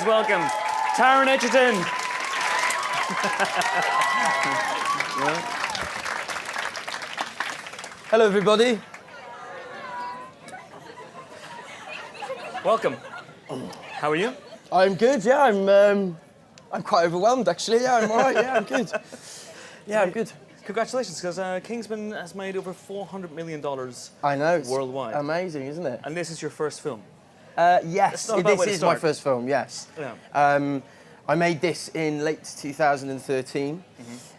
welcome Taron Egerton. Hello, everybody. Welcome. How are you? I'm good. Yeah, I'm quite overwhelmed actually. Yeah, I'm all right. Yeah, I'm good. Yeah, I'm good. Congratulations, because Kingsman has made over $400 million I know. It's worldwide. amazing, isn't it? And this is your first film. Yes, not a bad way to this is my start. first film. Yes. Yeah. I made this in late 2013,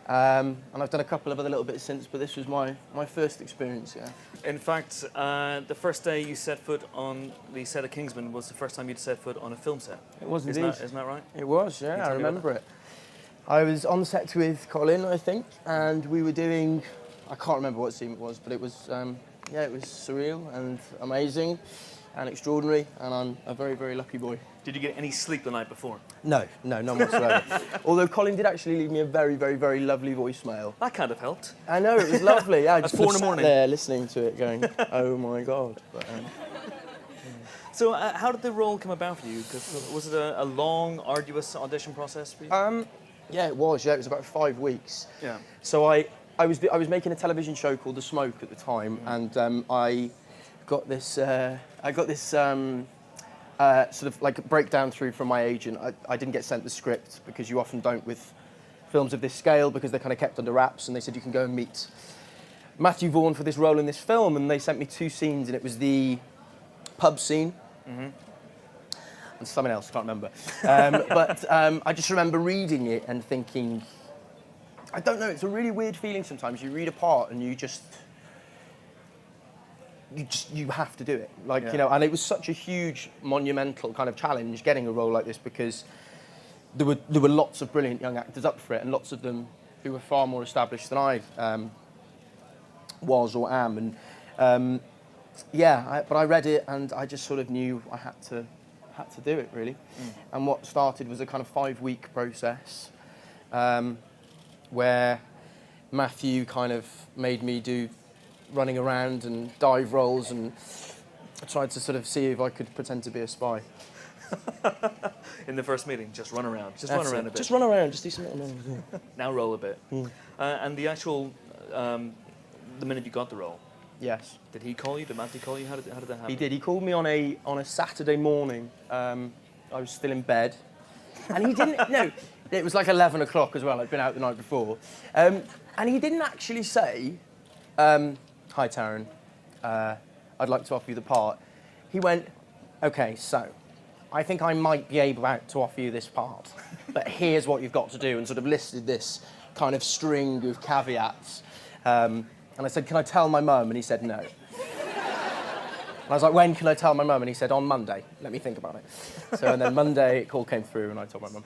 and I've done a couple of other little bits since, but this was my first experience. Yeah. In fact, the first day you set foot on the set of Kingsman was the first time you'd set foot on a film set. It was Isn't indeed. that right? It was. Yeah, I remember it. I was on set with Colin, I think, and we were doing. I can't remember what scene it was, but it was. Yeah, it was surreal and amazing, and extraordinary, and I'm a very, very lucky boy. Did you get any sleep the night before? No, none whatsoever. Although Colin did actually leave me a very, very, very lovely voicemail. That kind of helped. I know, it was lovely. Yeah, I just 4 in the sat morning. there listening to it going, oh my God. But, So how did the role come about for you? 'Cause was it a long, arduous audition process for you? yeah, it was. Yeah, it was about 5 weeks. Yeah. So I was making a television show called The Smoke at the time, and I got this sort of like a breakdown through from my agent. I didn't get sent the script because you often don't with films of this scale because they're kind of kept under wraps, and they said you can go and meet Matthew Vaughn for this role in this film, and they sent me 2 scenes, and it was the pub scene and something else, I can't remember. But I just remember reading it and thinking, I don't know, it's a really weird feeling sometimes. You read a part and you have to do it. Like, Yeah. you know, and it was such a huge, monumental kind of challenge getting a role like this because there were lots of brilliant young actors up for it, and lots of them who were far more established than I was or am. And but I read it and I just sort of knew I had to do it, really. And what started was a kind of 5-week process where Matthew kind of made me do running around and dive rolls, and I tried to sort of see if I could pretend to be a spy. In the first meeting, just run around. Just That's run around it. a bit. Just run around, just do something. Now roll a bit. And the actual, the minute you got the role, Yes, did he call you? Did Matthew call you? How did that happen? he did. He called me on a Saturday morning. I was still in bed, and he didn't. No, it was like 11 o'clock as well. I'd been out the night before, and he didn't actually say, "Hi, Taron, I'd like to offer you the part." He went, "Okay, so I think I might be able to offer you this part, but here's what you've got to do," and sort of listed this kind of string of caveats. And I said, "Can I tell my mum?" And he said, "No." And I was like, "When can I tell my mum?" And he said, "On Monday. Let me think about it." So and then Monday, it call came through, and I told my mum.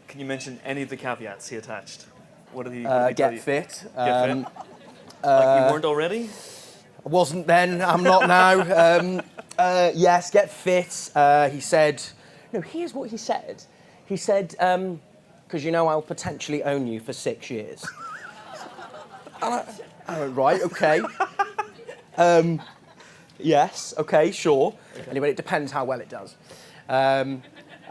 Can you mention any of the caveats he attached? What did he tell Get you? fit. Get fit? Like you weren't already? I wasn't then. I'm not now. Yes, get fit. He said, no, here's what he said. He said, because you know I'll potentially own you for 6 years. And I went, right, okay. Yes, okay, sure. Okay. Anyway, it depends how well it does. And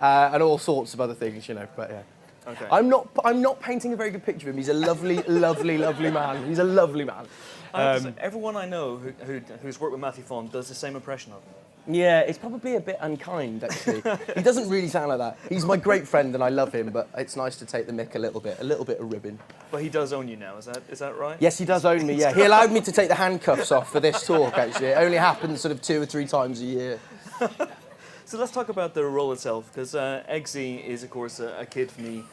all sorts of other things, you know, but yeah. Okay. I'm not painting a very good picture of him. He's a lovely, lovely, lovely man. He's a lovely man. Everyone I know who's worked with Matthew Vaughn does the same impression of him. Yeah, it's probably a bit unkind, actually. He doesn't really sound like that. He's my great friend and I love him, but it's nice to take the mick a little bit of ribbon. But he does own you now, is that right? Yes, he does own me, yeah. He allowed me to take the handcuffs off for this talk, actually. It only happens sort of 2 or 3 times a year. So let's talk about the role itself, because Eggsy is, of course, a kid for me.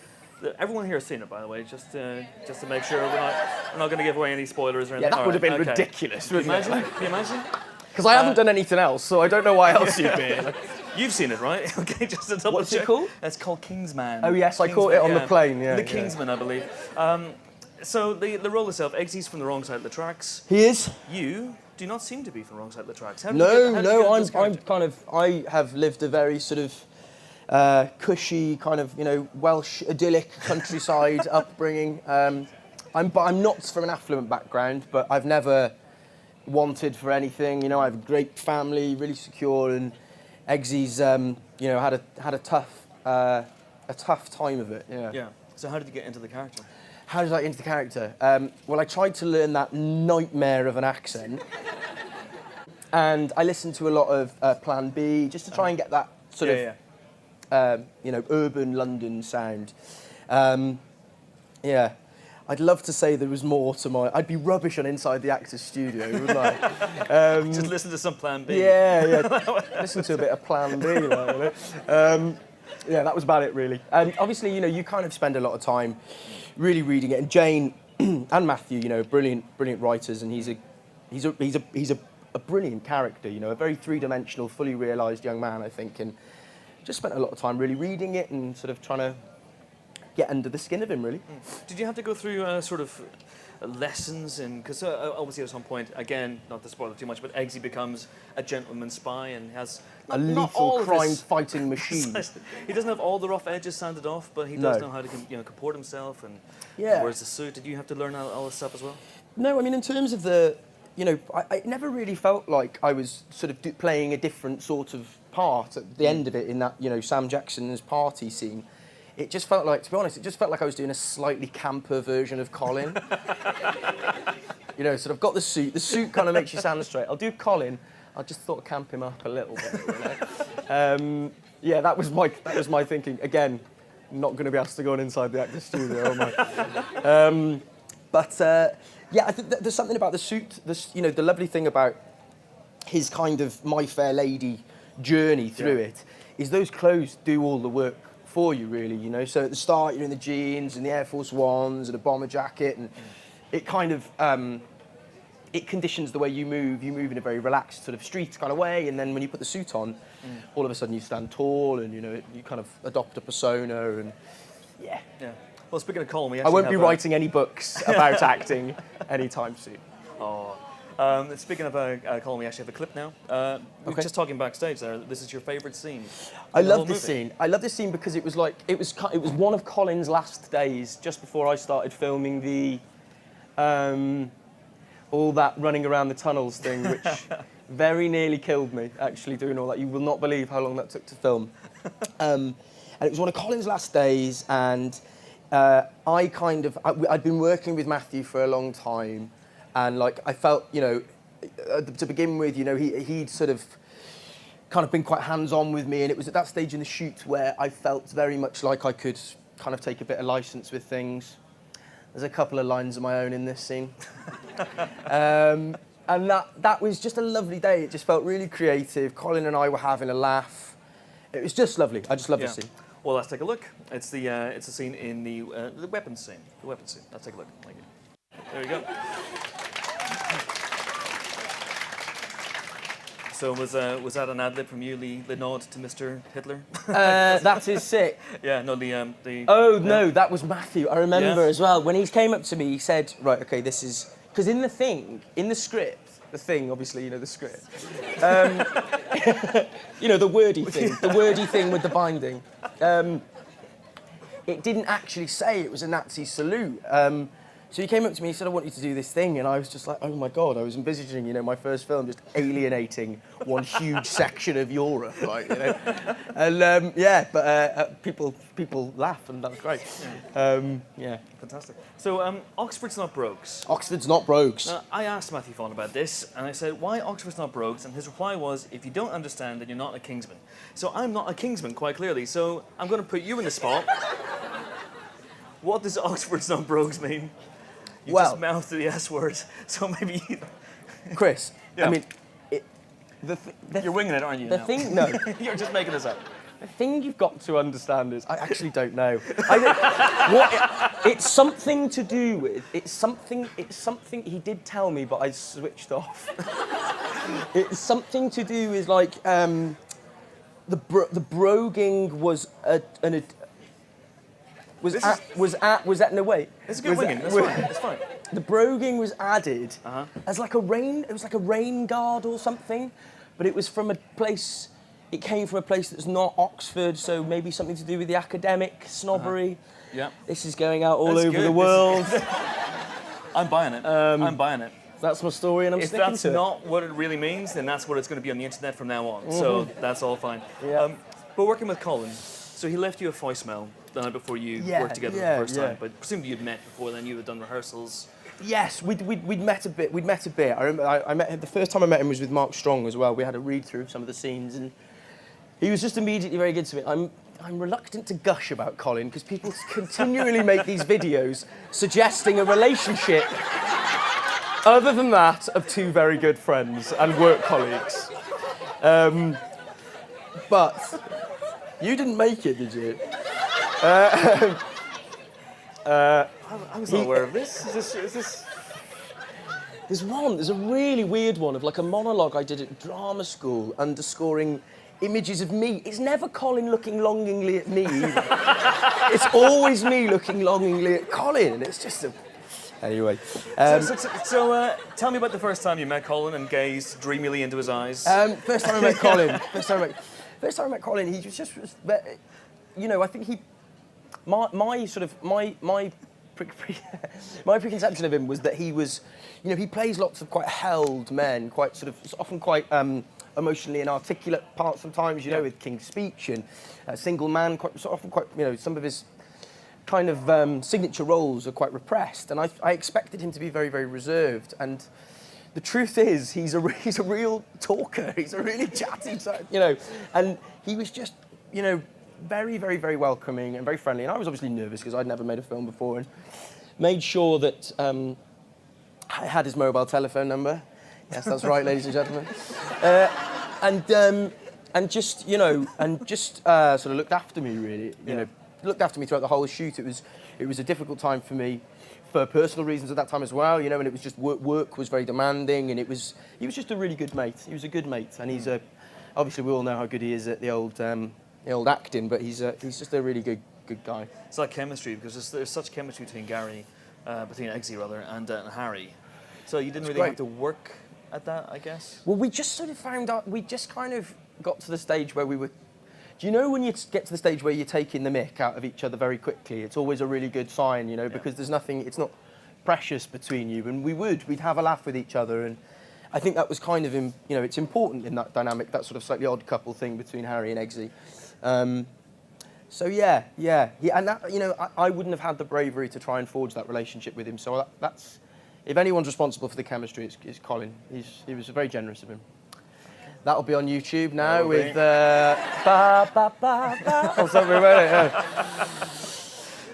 Everyone here has seen it, by the way, just to make sure we're not going to give away any spoilers or anything. Yeah, that would have been ridiculous, Can you wouldn't imagine? it? Can you imagine? Because I haven't done anything else, so I don't know why else you'd be. You've seen it, right? Okay, just to double What's check. it called? It's called Kingsman. Oh yes, I caught it on the plane, yeah. The Kingsman, I believe. So the role itself, Eggsy's from the wrong side of the tracks. He is? You do not seem to be from the wrong side of the tracks. I'm have lived a very sort of cushy, kind of, you know, Welsh idyllic countryside upbringing. I'm not from an affluent background, but I've never wanted for anything. You know, I have a great family, really secure, and Eggsy's, you know, had a tough a tough time of it. Yeah. Yeah. So how did you get into the character? How did I get into the character? Well, I tried to learn that nightmare of an accent, and I listened to a lot of Plan B just to try and get that sort of, urban London sound. Yeah. I'd love to say there was more to my... I'd be rubbish on Inside the Actors Studio, wouldn't I? Just listen to some Plan B. Yeah. Listen to a bit of Plan B, yeah, that was about it, really. And obviously, you kind of spend a lot of time really reading it. And Jane and Matthew, brilliant writers, and he's a brilliant character, a very three-dimensional, fully realised young man, I think, and just spent a lot of time really reading it and sort of trying to get under the skin of him, really. Did you have to go through sort of lessons in, because obviously at some point, again, not to spoil it too much, but Eggsy becomes a gentleman spy and has a lethal crime-fighting machine. He doesn't have all the rough edges sanded off, but he does know how to comport himself and wears the suit. Did you have to learn all this stuff as well? No, I mean, in terms of the, I never really felt like I was sort of playing a different sort of part at the end of it in that, Sam Jackson's party scene. It just felt like, to be honest, I was doing a slightly camper version of Colin. Sort of got the suit. The suit kind of makes you sound straight. I'll do Colin. I just thought I'd camp him up a little bit. That was my thinking. Again, not going to be asked to go on Inside the Actors Studio, am I? I think there's something about the suit. The lovely thing about his kind of My Fair Lady journey through it is those clothes do all the work for you, really, So at the start, you're in the jeans and the Air Force Ones and a bomber jacket, and it kind of, it conditions the way you move. You move in a very relaxed sort of street kind of way, and then when you put the suit on, all of a sudden you stand tall and, you kind of adopt a persona and, yeah. Well, speaking of Colin, I won't be writing any books about acting anytime soon. Oh. Speaking of Colin, we actually have a clip now. We were just talking backstage there. This is your favourite scene. I love this scene. I love this scene because it was one of Colin's last days, just before I started filming the all that running around the tunnels thing, which very nearly killed me. Actually, doing all that, you will not believe how long that took to film. And it was one of Colin's last days, and I'd been working with Matthew for a long time. And I felt, to begin with, he'd sort of kind of been quite hands-on with me, and it was at that stage in the shoot where I felt very much like I could kind of take a bit of license with things. There's a couple of lines of my own in this scene. And that was just a lovely day. It just felt really creative. Colin and I were having a laugh. It was just lovely. I just love this scene. Well, let's take a look. It's the scene in the weapons scene. The weapons scene. Let's take a look. There you go. So was that an ad lib from you, the nod to Mr. Hitler? That is sick. Yeah, no, no, that was Matthew. I remember as well. When he came up to me, he said, right, okay, this is... Because in the script, obviously, the script. The wordy thing with the binding. It didn't actually say it was a Nazi salute. So he came up to me, he said, I want you to do this thing, and I was just like, oh my God, I was envisaging, my first film just alienating one huge section of Europe, And people laugh, and that's great. Fantastic. So Oxford's not Brogues. Oxford's not Brogues. I asked Matthew Fawn about this, and I said, why Oxford's not Brogues? And his reply was, if you don't understand, then you're not a Kingsman. So I'm not a Kingsman, quite clearly, so I'm going to put you in the spot. What does Oxford's not Brogues mean? You just mouthed the S word, so maybe... Chris, I mean... You're winging it, aren't you? No. You're just making this up. The thing you've got to understand is, I actually don't know. It's something to do with... It's something he did tell me, but I switched off. It's something to do with, the broguing was no wait. It's a good winging. That's fine. The broguing was added as it was like a rain guard or something, but it was from a place. It came from a place that's not Oxford, so maybe something to do with the academic snobbery. Yeah. This is going out all over the world. I'm buying it. I'm buying it. That's my story, and I'm sticking to it. If that's not what it really means, then that's what it's going to be on the internet from now on. So that's all fine. Yeah. But working with Colin. So he left you a voicemail the night before you worked together for the first time, but presumably you'd met before then. You had done rehearsals. Yes, we'd met a bit. I remember I met him, the first time I met him was with Mark Strong as well. We had a read through of some of the scenes, and he was just immediately very good to me. I'm reluctant to gush about Colin because people continually make these videos suggesting a relationship other than that of two very good friends and work colleagues. But you didn't make it, did you? I was not aware of this. Is this... There's a really weird one of like a monologue I did at drama school underscoring images of me. It's never Colin looking longingly at me either. It's always me looking longingly at Colin, and it's just a... Anyway. So tell me about the first time you met Colin and gazed dreamily into his eyes. First time I met Colin. First time I met Colin, he was just, you know, I think he... My preconception of him was that he was, you know, he plays lots of quite held men, quite sort of, often quite emotionally inarticulate parts sometimes, you know, with King's Speech and Single Man, often quite, you know, some of his kind of signature roles are quite repressed, and I expected him to be very, very reserved, and the truth is he's a real talker, he's a really chatty, you know, and he was just, you know, very, very, very welcoming and very friendly. And I was obviously nervous because I'd never made a film before, and made sure that I had his mobile telephone number. Yes, that's right, ladies and gentlemen. And just, you know, sort of looked after me, really. You know, looked after me throughout the whole shoot. It was a difficult time for me for personal reasons at that time as well, you know, and it was just work was very demanding, and he was just a really good mate. He was a good mate, and he's obviously we all know how good he is at the old acting, but he's just a really good guy. It's like chemistry, because there's such chemistry between Eggsy and Harry. So you didn't really have to work at that, I guess? Well, we just sort of found out, we just kind of got to the stage where we were... Do you know when you get to the stage where you're taking the mick out of each other very quickly? It's always a really good sign, you know, because there's nothing, it's not precious between you. And we'd have a laugh with each other, and I think that was kind of, you know, it's important in that dynamic, that sort of slightly odd couple thing between Harry and Eggsy. So yeah, and that, you know, I wouldn't have had the bravery to try and forge that relationship with him. So that's, if anyone's responsible for the chemistry, it's Colin. He was very generous of him. That'll be on YouTube now with ba ba ba ba or something about it. Yeah.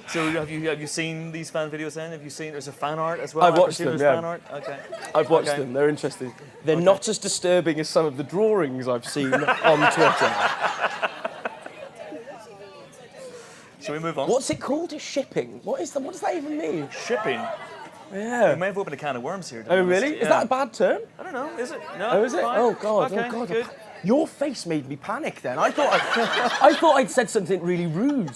So have you seen these fan videos then? Have you seen there's a fan art as well? I've watched them. Yeah. Fan art? Okay. I've watched them. They're interesting. They're not as disturbing as some of the drawings I've seen on Twitter. Shall we move on? What's it called? Shipping. What does that even mean? Shipping. Yeah. We may have opened a can of worms here. Oh, really? Yeah. Is that a bad term? I don't know. Is it? No. Oh, is it? Fine. Oh, God. Okay, Oh, God. Good. Your face made me panic then. I thought I'd said something really rude.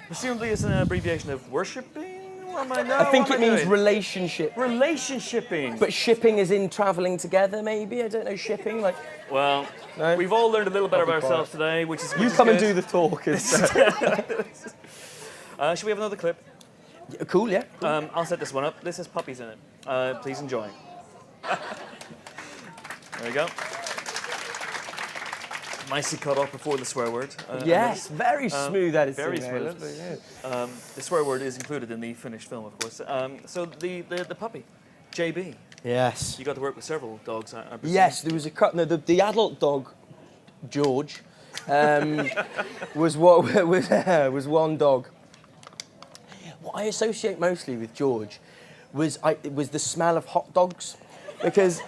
Presumably it's an abbreviation of worshipping? I think it means relationship. Relationshipping. But shipping is in travelling together, maybe? I don't know, shipping, like... Well, no? We've all learned a little bit about ourselves today, which is You come and do the talk instead. Should we have another clip? Cool, yeah. Cool. I'll set this one up. This has puppies in it. Please enjoy. There we go. Nicely cut off before the swear word. Yes, very smooth editing. Very smooth. Yeah. The swear word is included in the finished film, of course. So the puppy, JB. Yes. You got to work with several dogs, I presume. Yes, there was a cut. No, the adult dog, George, was one dog. What I associate mostly with George was the smell of hot dogs, because.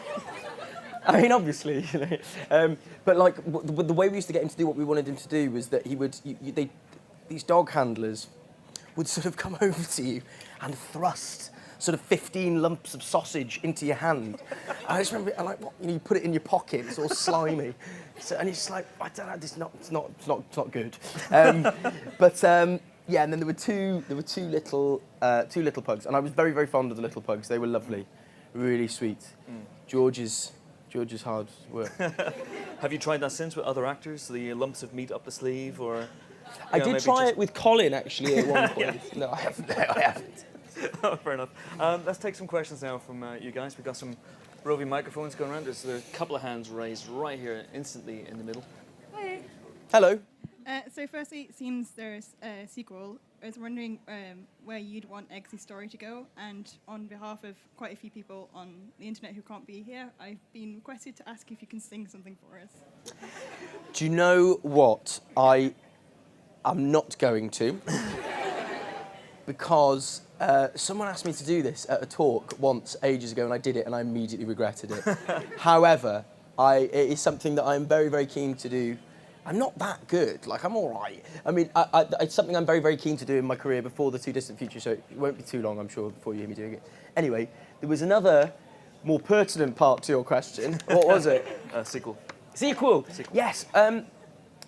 I mean, obviously, you know, but like the way we used to get him to do what we wanted him to do was that he would, these dog handlers would sort of come over to you and thrust sort of 15 lumps of sausage into your hand. I just remember, like, what, you know, you put it in your pocket, it's all slimy, and it's like, I don't know, it's not good. Yeah, and then there were two little pugs, and I was very, very fond of the little pugs. They were lovely, really sweet. George's hard work. Have you tried that since with other actors? The lumps of meat up the sleeve, or? I did try it with Colin actually at one point. Yeah. No, I haven't. Oh, fair enough. Let's take some questions now from you guys. We've got some roving microphones going around. There's a couple of hands raised right here, instantly in the middle. Hi. Hello. So firstly, it seems there's a sequel. I was wondering where you'd want Eggsy's story to go, and on behalf of quite a few people on the internet who can't be here, I've been requested to ask if you can sing something for us. Do you know what? I'm not going to. Because someone asked me to do this at a talk once ages ago, and I did it, and I immediately regretted it. However, it is something that I'm very, very keen to do. I'm not that good. Like, I'm all right. I mean, it's something I'm very, very keen to do in my career before the Too Distant Future, so it won't be too long, I'm sure, before you hear me doing it. Anyway, there was another more pertinent part to your question. What was it? Sequel. Sequel. Yes.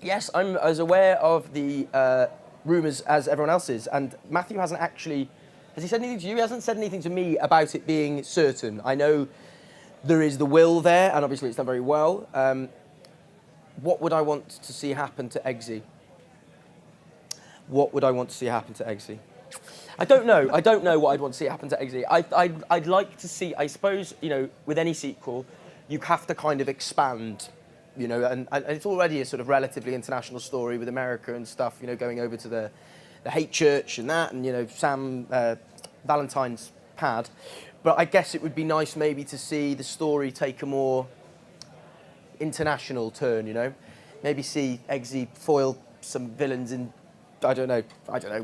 Yes, I'm as aware of the rumours as everyone else is, and Matthew hasn't actually. Has he said anything to you? He hasn't said anything to me about it being certain. I know there is the will there, and obviously it's done very well. What would I want to see happen to Eggsy? What would I want to see happen to Eggsy? I don't know. I don't know what I'd want to see happen to Eggsy. I'd like to see, I suppose, you know, with any sequel, you have to kind of expand, you know, and it's already a sort of relatively international story with America and stuff, you know, going over to the hate church and that, and, you know, Sam Valentine's pad. But I guess it would be nice maybe to see the story take a more international turn, you know? Maybe see Eggsy foil some villains in, I don't know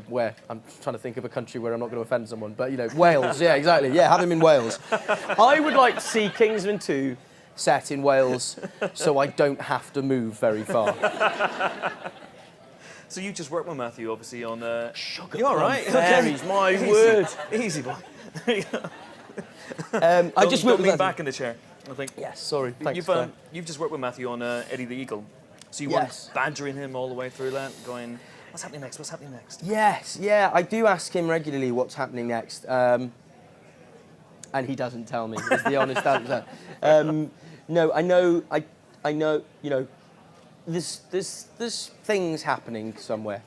where. I'm trying to think of a country where I'm not going to offend someone, but, you know, Wales, yeah, exactly. Yeah, have him in Wales. I would like to see Kingsman 2 set in Wales so I don't have to move very far. So you just worked with Matthew, obviously, on... Sugar You're all right. Fairies, my word. Easy, boy. I just don't worked lean with back in the chair. I think. Yes, sorry. Thanks. You've just worked with Matthew on Eddie the Eagle, so you Yes. weren't badgering him all the way through that, going, "What's happening next? What's happening next?" Yes, yeah, I do ask him regularly what's happening next, and he doesn't tell me. Is the honest answer. No, I know, you know, there's things happening somewhere.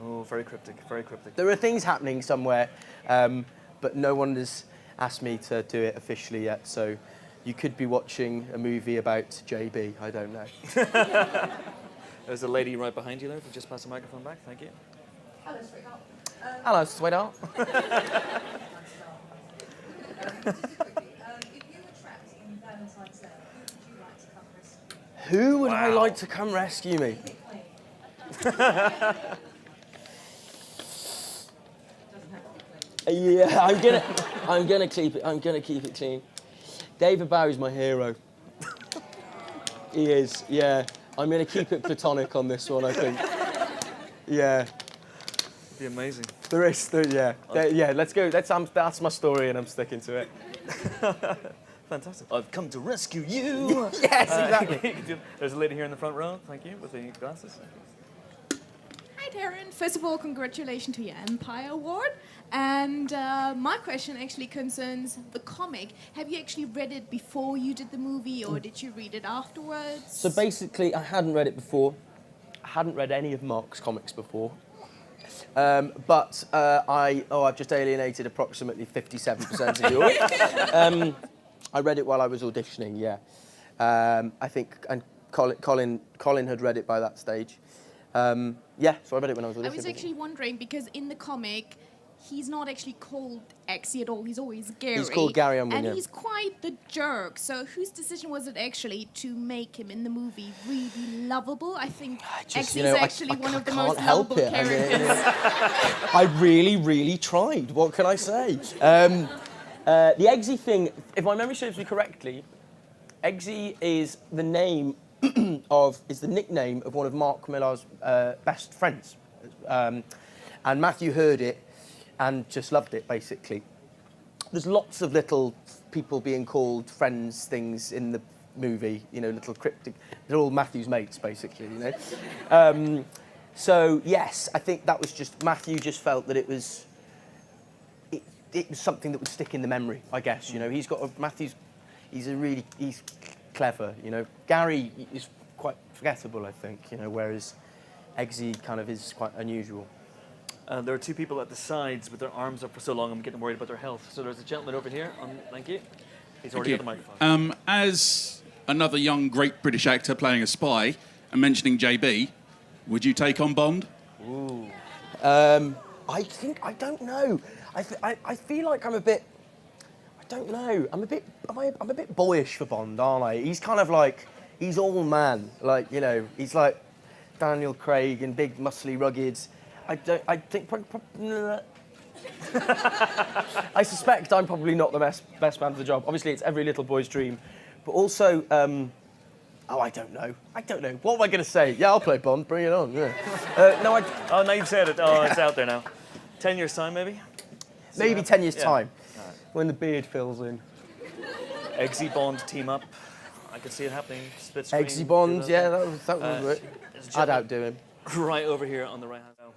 Oh, very cryptic, very cryptic. There are things happening somewhere, but no one has asked me to do it officially yet, so you could be watching a movie about JB, I don't know. There's a lady right behind you there. If you just pass the microphone back, thank you. Hello, sweetheart. Hello, sweetheart. Just quickly, if you were trapped in Valentine's Day, who would you like to come rescue? Who would I Wow. like to come rescue me? Yeah, I'm gonna keep it clean. David Bowie's my hero. He is, yeah. I'm gonna keep it platonic on this one, I think. Yeah. It'd be amazing. Yeah. Let's go. That's my story, and I'm sticking to it. Fantastic. I've come to rescue you. Yes, exactly. There's a lady here in the front row. Thank you, with the glasses. Hi, Taron. First of all, congratulations to your Empire Award. And my question actually concerns the comic. Have you actually read it before you did the movie, or did you read it afterwards? So basically, I hadn't read it before. I hadn't read any of Mark's comics before. But I've just alienated approximately 57% of yours. I read it while I was auditioning, yeah. I think, and Colin had read it by that stage. Yeah, so I read it when I was auditioning. I was actually wondering, because in the comic, he's not actually called Exy at all. He's always Gary. He's called Gary Unwin, and yeah. he's quite the jerk. So whose decision was it actually to make him in the movie really lovable? I think Exy is actually one of the most lovable characters. I really, really tried. What can I say? The Eggsy thing, if my memory serves me correctly, Eggsy is the name is the nickname of one of Mark Millar's best friends. And Matthew heard it and just loved it, basically. There's lots of little people being called friends things in the movie, you know, little cryptic. They're all Matthew's mates, basically, you know. So, yes, I think that was just, Matthew just felt that it was something that would stick in the memory, I guess, you know. He's clever, you know. Gary is quite forgettable, I think, you know, whereas Eggsy kind of is quite unusual. There are two people at the sides with their arms up for so long, I'm getting worried about their health. So there's a gentleman over here. Thank you. He's already got the microphone. As another young, great British actor playing a spy and mentioning JB, Would you take on Bond? I don't know. I feel like I'm a bit. I don't know. I'm a bit boyish for Bond, aren't I? He's kind of like he's all man. Like he's like Daniel Craig and big, muscly, rugged. I think. I suspect I'm probably not the best man for the job. Obviously, it's every little boy's dream, but also. I don't know. What am I going to say? Yeah, I'll play Bond. Bring it on. Yeah. No, Oh, now you've said it. Oh, it's out there now. 10 years' time, maybe? maybe 10 years' Yeah. time, when the beard fills in. Eggsy Bond team up. I could see it happening. Split screen. Eggsy Bond, do yeah, that would work. there's a I'd gentleman outdo him. Right over here on the right hand side.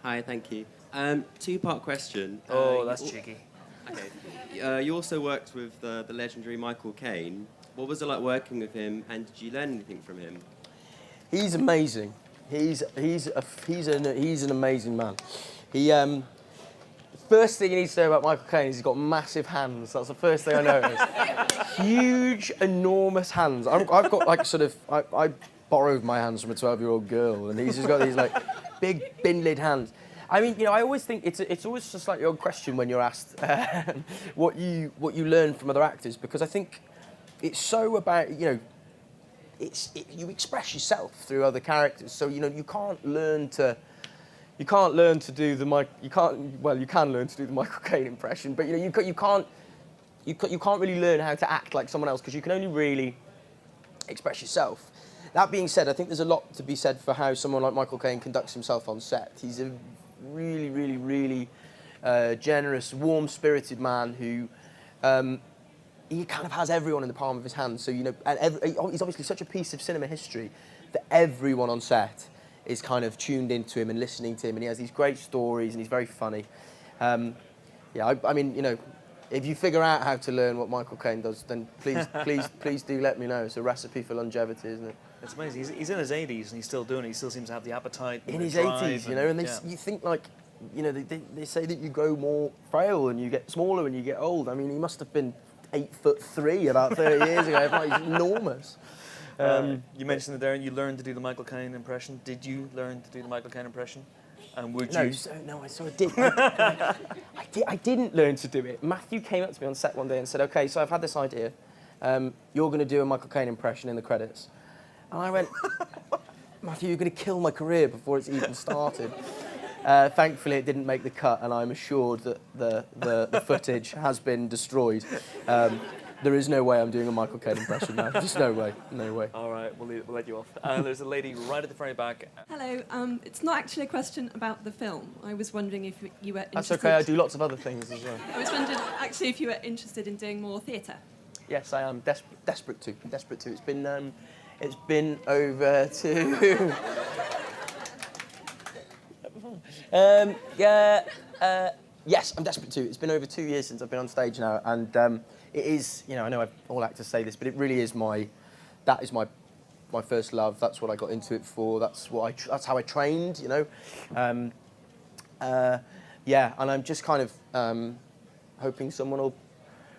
Hi, thank you. Two-part question. Oh, that's cheeky. Okay. You also worked with the legendary Michael Caine. What was it like working with him, and did you learn anything from him? He's amazing. He's an amazing man. First thing you need to know about Michael Caine is he's got massive hands. That's the first thing I noticed. Huge, enormous hands. I've got like I borrowed my hands from a 12-year-old girl, and he's just got these like big bin-lid hands. I mean, I always think it's always just like your question when you're asked what you learn from other actors, because I think it's so about you express yourself through other characters. So you can't learn to do the you can learn to do the Michael Caine impression, but you can't really learn how to act like someone else, because you can only really express yourself. That being said, I think there's a lot to be said for how someone like Michael Caine conducts himself on set. He's a really, really, really generous, warm-spirited man who he kind of has everyone in the palm of his hand. So and he's obviously such a piece of cinema history that everyone on set is kind of tuned into him and listening to him, and he has these great stories and he's very funny. I mean, if you figure out how to learn what Michael Caine does, then please do let me know. It's a recipe for longevity, isn't it? It's amazing. He's in his 80s and he's still doing it. He still seems to have the appetite. In and his the drive 80s, and you think like, they say that you grow more frail and you get smaller when you get old. I mean, he must have been 8'3" about 30 years ago. He's enormous. You mentioned it there, and you learned to do the Michael Caine impression. Did you learn to do the Michael Caine impression? And would you? I didn't learn to do it. Matthew came up to me on set one day and said, "Okay, so I've had this idea. You're going to do a Michael Caine impression in the credits." And I went, "Matthew, you're going to kill my career before it's even started." Thankfully, it didn't make the cut, and I'm assured that the footage has been destroyed. There is no way I'm doing a Michael Caine impression now. Just no way. All right, we'll let you off. There's a lady right at the very back. Hello. It's not actually a question about the film. I was wondering if you were interested... That's okay, I do lots of other things as well. I was wondering, actually, if you were interested in doing more theatre. Yes, I am. Desperate to. It's been over two... yes, I'm desperate to. It's been over 2 years since I've been on stage now, and it is, I know all actors say this, but it really is that is my first love. That's what I got into it for. That's how I trained, and I'm just kind of hoping someone will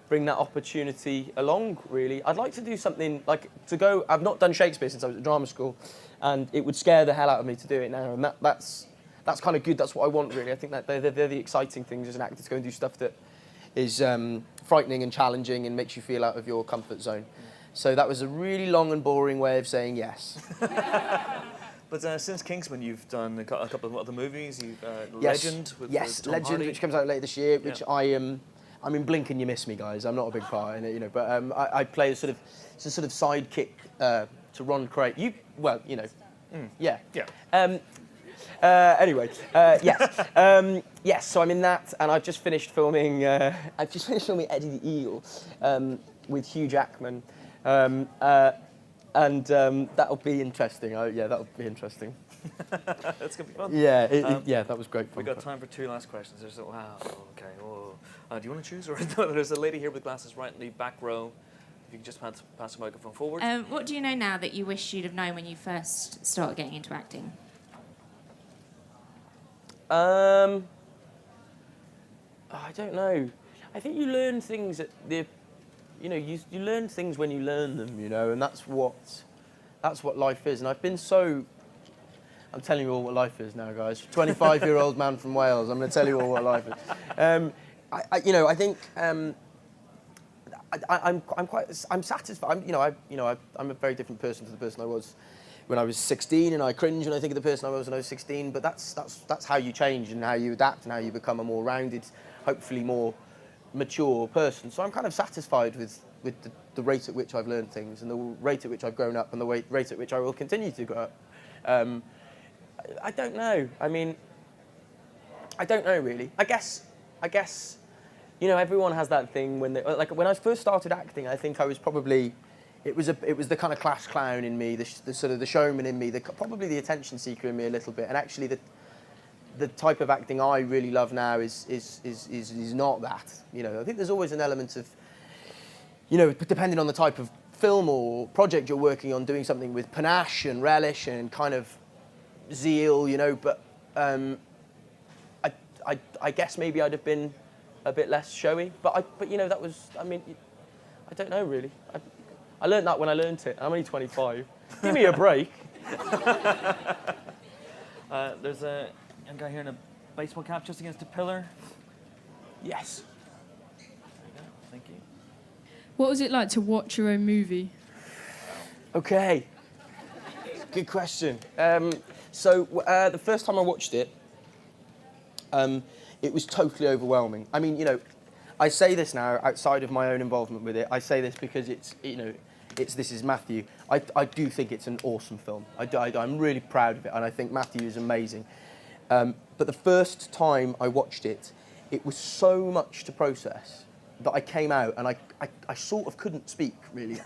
bring that opportunity along, really. I'd like to do something I've not done Shakespeare since I was at drama school, and it would scare the hell out of me to do it now, and that's kind of good. That's what I want, really. I think that they're the exciting things as an actor, to go and do stuff that is frightening and challenging and makes you feel out of your comfort zone. So that was a really long and boring way of saying yes. But since Kingsman, you've done a couple of other movies. You've Yes. Legend with Tom Legend, Hardy. which comes out later this year, which I mean, blink and you miss me, guys. I'm not a big part in it, but I play it's a sort of sidekick to Ron Craig. Yeah. Anyway, yes. Yes, so I'm in that, and I've just finished filming. Eddie the Eagle with Hugh Jackman, and that'll be interesting. That'll be interesting. That's gonna be fun. Yeah, that was great fun. We got time for two last questions. Wow. Okay. Oh. Do you want to choose, or no, there's a lady here with glasses right in the back row. If you could just pass the microphone forward. What do you know now that you wish you'd have known when you first started getting into acting? I don't know. I think you learn things you learn things when you learn them, and that's what life is. And I've been so I'm telling you all what life is now, guys. 25-year-old man from Wales. I'm going to tell you all what life is. I think I'm satisfied. I'm a very different person to the person I was when I was 16, and I cringe when I think of the person I was when I was 16. But that's how you change and how you adapt and how you become a more rounded, hopefully more mature person. So I'm kind of satisfied with the rate at which I've learned things and the rate at which I've grown up and the rate at which I will continue to grow up. I don't know. I mean, I don't know really. I guess, everyone has that thing when when I first started acting, I think I was probably, it was the kind of class clown in me, the sort of the showman in me, probably the attention seeker in me a little bit, and actually the type of acting I really love now is not that. I think there's always an element of, depending on the type of film or project you're working on, doing something with panache and relish and kind of zeal, but I guess maybe I'd have been a bit less showy, but that was, I don't know really. I learned that when I learned it. I'm only 25. Give me a break. There's a young guy here in a baseball cap just against a pillar. Yes. There you go. Thank you. What was it like to watch your own Okay. Good question. The first time I watched it, it was totally overwhelming. I mean, I say this now outside of my own involvement with it. I say this because this is Matthew. I do think it's an awesome film. I'm really proud of it, and I think Matthew is amazing. But the first time I watched it, it was so much to process that I came out and I sort of couldn't speak really.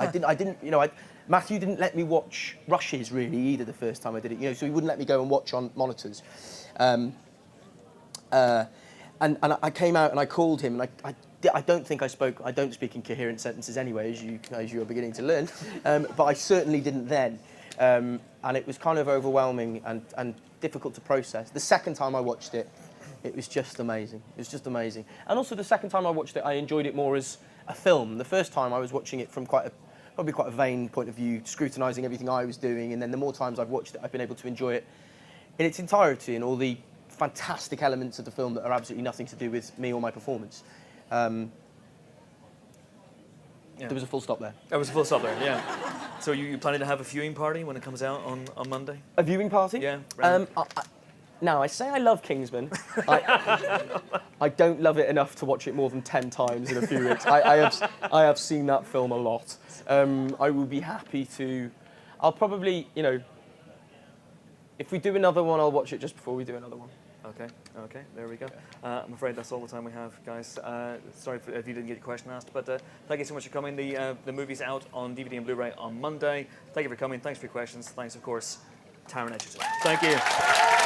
Matthew didn't let me watch rushes really either the first time I did it. So he wouldn't let me go and watch on monitors. And I came out and I called him, and I don't think I spoke. I don't speak in coherent sentences anyway, as you are beginning to learn. But I certainly didn't then, and it was kind of overwhelming and difficult to process. The second time I watched it, it was just amazing. It was just amazing. And also the second time I watched it, I enjoyed it more as a film. The first time I was watching it from probably quite a vain point of view, scrutinising everything I was doing. And then the more times I've watched it, I've been able to enjoy it in its entirety and all the fantastic elements of the film that are absolutely nothing to do with me or my performance. There was a full stop there. There was a full stop there, yeah. So you planning to have a viewing party when it comes out on Monday? A viewing party? Yeah. Now, I say I love Kingsman. I don't love it enough to watch it more than 10 times in a few weeks. I have seen that film a lot. I will be happy to... I'll probably, if we do another one, I'll watch it just before we do another one. Okay, there we go. I'm afraid that's all the time we have, guys. Sorry if you didn't get your question asked, but thank you so much for coming. The movie's out on DVD and Blu-ray on Monday. Thank you for coming. Thanks for your questions. Thanks, of course, Taron Egerton. Thank you.